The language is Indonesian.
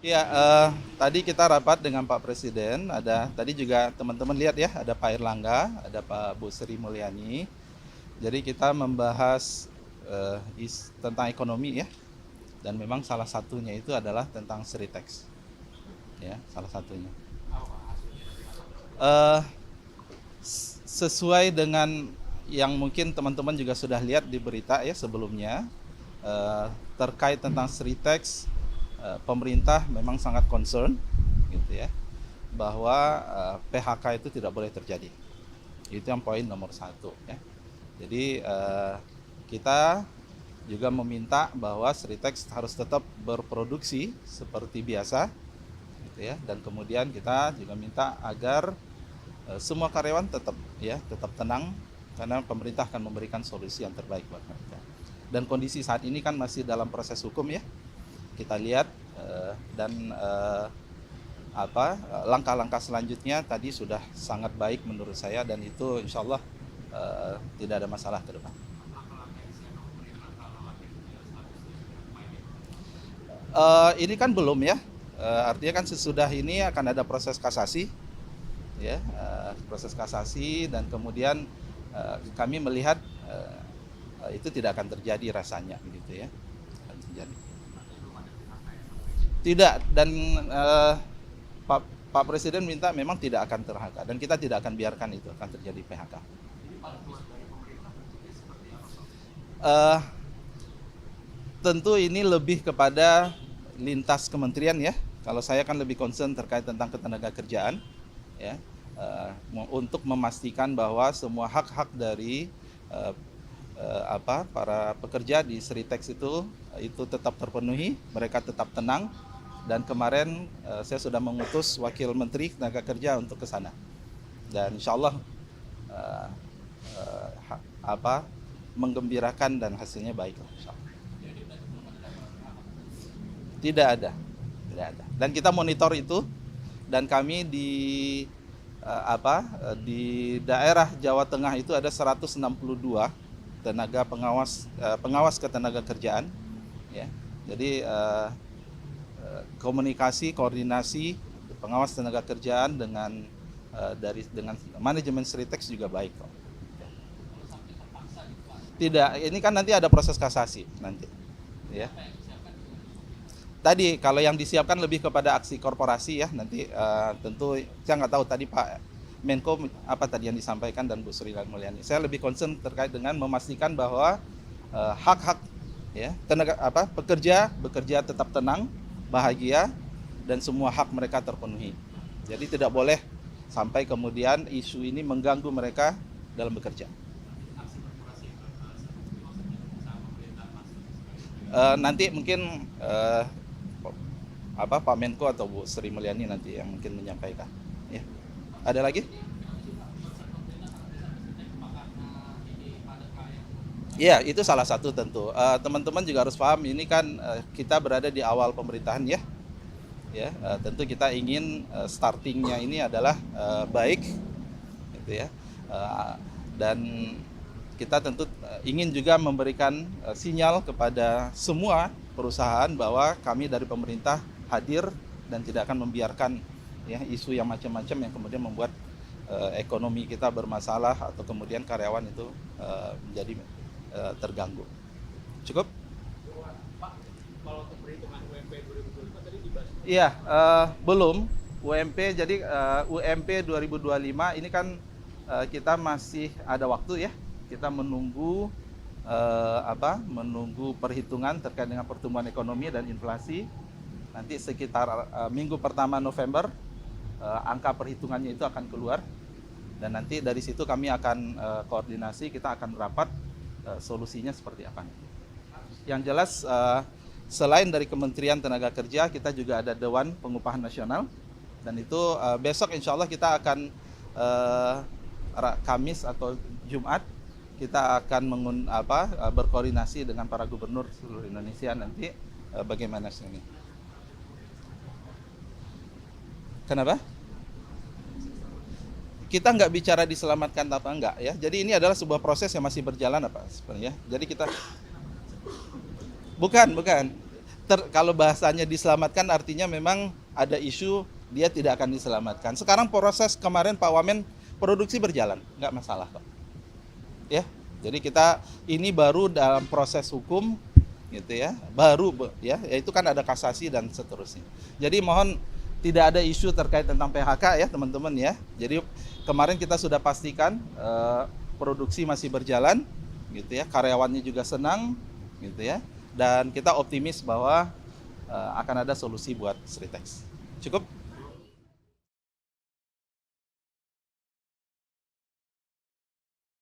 Ya, tadi kita rapat dengan Pak Presiden. Tadi juga teman-teman lihat ya, ada Pak Erlangga, ada Pak Bu Sri Mulyani. Jadi kita membahas tentang ekonomi ya, dan memang salah satunya itu adalah tentang Sritex, ya, salah satunya. Eh, Sesuai dengan yang mungkin teman-teman juga sudah lihat di berita ya sebelumnya, eh, terkait tentang Sritex, pemerintah memang sangat concern, gitu ya, bahwa PHK itu tidak boleh terjadi. Itu yang poin nomor satu ya. Jadi kita juga meminta bahwa Sritex harus tetap berproduksi seperti biasa, gitu ya. Dan kemudian kita juga minta agar semua karyawan tetap tenang karena pemerintah akan memberikan solusi yang terbaik buat mereka. Dan kondisi saat ini kan masih dalam proses hukum ya. Kita lihat dan langkah-langkah selanjutnya tadi sudah sangat baik menurut saya, dan itu insya Allah tidak ada masalah ke depan. Ini kan belum ya. Artinya kan sesudah ini akan ada proses kasasi, ya, proses kasasi, dan kemudian kami melihat itu tidak akan terjadi rasanya, begitu ya. Akan terjadi. Tidak, dan Pak Pak Presiden minta memang tidak akan ter-PHK, dan kita tidak akan biarkan itu akan terjadi PHK. Eh, Tentu ini lebih kepada lintas kementerian ya. Kalau saya kan lebih concern terkait tentang ketenagakerjaan ya, untuk memastikan bahwa semua hak-hak dari para pekerja di Sritex itu tetap terpenuhi, mereka tetap tenang. Dan kemarin saya sudah mengutus Wakil Menteri Tenaga Kerja untuk ke sana, dan insya Allah uh, menggembirakan dan hasilnya baik. Tidak ada, tidak ada. Dan kita monitor itu, dan kami di daerah Jawa Tengah itu ada 162 tenaga pengawas ketenaga kerjaan, ya. Jadi komunikasi, koordinasi pengawas tenaga kerjaan dengan manajemen Sritex juga baik kok. Tidak, ini kan nanti ada proses kasasi nanti, ya. Tadi kalau yang disiapkan lebih kepada aksi korporasi ya, nanti tentu saya nggak tahu tadi Pak Menko apa tadi yang disampaikan, dan Bu Sri Mulyani. Saya lebih concern terkait dengan memastikan bahwa hak-hak ya pekerja bekerja tetap tenang, bahagia, dan semua hak mereka terpenuhi. Jadi tidak boleh sampai kemudian isu ini mengganggu mereka dalam bekerja. Nanti mungkin Pak Menko atau Bu Sri Mulyani nanti yang mungkin menyampaikan. Ya. Ada lagi? Iya, itu salah satu tentu. Teman-teman juga harus paham, ini kan kita berada di awal pemerintahan ya. Ya, tentu kita ingin startingnya ini adalah baik, gitu ya. Dan kita tentu ingin juga memberikan sinyal kepada semua perusahaan bahwa kami dari pemerintah hadir dan tidak akan membiarkan ya isu yang macam-macam yang kemudian membuat ekonomi kita bermasalah atau kemudian karyawan itu menjadi terganggu. Cukup? Pak, kalau untuk perhitungan UMP 2025 tadi dibahas? Iya, belum. UMP, jadi UMP 2025 ini kan kita masih ada waktu ya. Kita menunggu menunggu perhitungan terkait dengan pertumbuhan ekonomi dan inflasi. Nanti sekitar minggu pertama November angka perhitungannya itu akan keluar, dan nanti dari situ kami akan koordinasi, kita akan rapat solusinya seperti apa. Yang jelas selain dari Kementerian Tenaga Kerja, kita juga ada Dewan Pengupahan Nasional, dan itu besok insya Allah kita akan Kamis atau Jumat kita akan berkoordinasi dengan para gubernur seluruh Indonesia nanti bagaimana ini. Kenapa? Kita nggak bicara diselamatkan apa enggak ya. Jadi ini adalah sebuah proses yang masih berjalan sebenarnya. Jadi kita bukan. kalau bahasanya diselamatkan artinya memang ada isu dia tidak akan diselamatkan. Sekarang proses kemarin Pak Wamen produksi berjalan, nggak masalah kok. Ya, jadi kita ini baru dalam proses hukum gitu ya, baru ya, itu kan ada kasasi dan seterusnya. Jadi mohon tidak ada isu terkait tentang PHK ya teman-teman ya. Jadi kemarin kita sudah pastikan produksi masih berjalan gitu ya, karyawannya juga senang gitu ya, dan kita optimis bahwa akan ada solusi buat Sritex. Cukup?